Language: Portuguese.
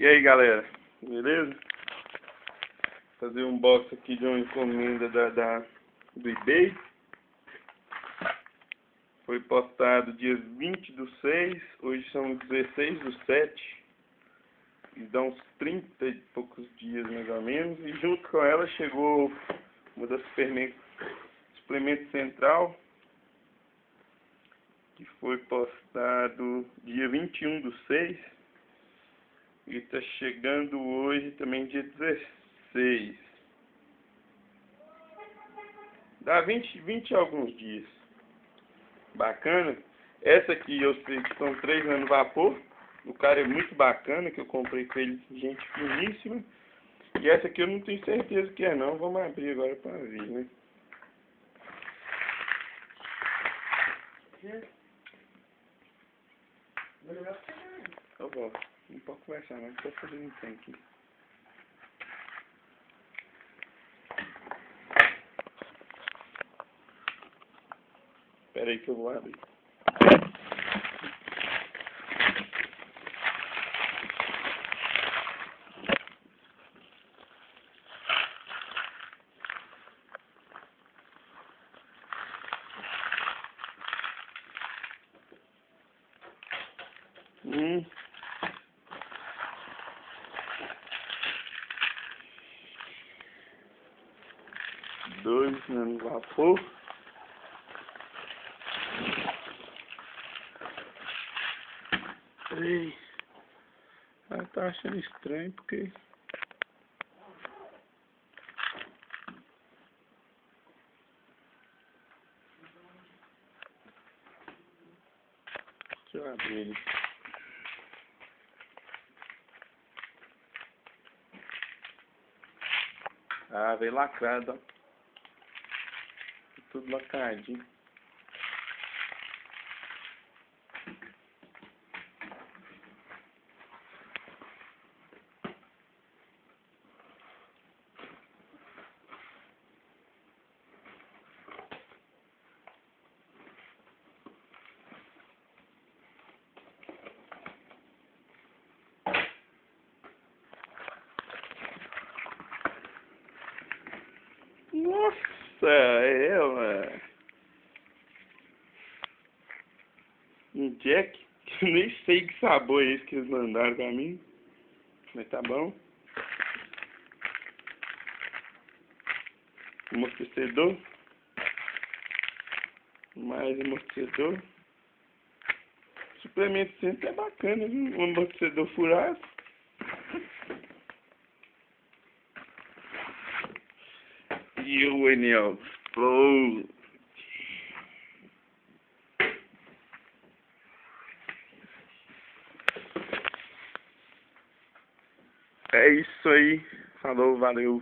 E aí galera, beleza? Fazer um box aqui de uma encomenda do eBay. Foi postado dia 20/6, hoje são 16/7. E dá uns 30 e poucos dias mais ou menos. E junto com ela chegou uma das suplemento central, que foi postado dia 21/6. E está chegando hoje também dia 16. Dá 20 e alguns dias. Bacana. Essa aqui eu sei que são 3 anos vapor. O cara é muito bacana, que eu comprei com ele, gente finíssima. E essa aqui eu não tenho certeza que é não. Vamos abrir agora para ver, né? Eu volto. Não pode conversar não, estou fazendo um trem aqui. Espera aí que eu vou abrir. Dois no vapor. Ei. Ela tá achando estranho porque... Deixa eu abrir ele. Ah, veio lacrado, ó. Tudo lacradinho. Nossa, é ela. Um Jack, que eu nem sei que sabor é esse que eles mandaram pra mim. Mas tá bom. Amortecedor. Mais amortecedor. Suplemento sempre é bacana, viu? Um amortecedor furado. E o Enel Flow. É isso aí. Falou, valeu.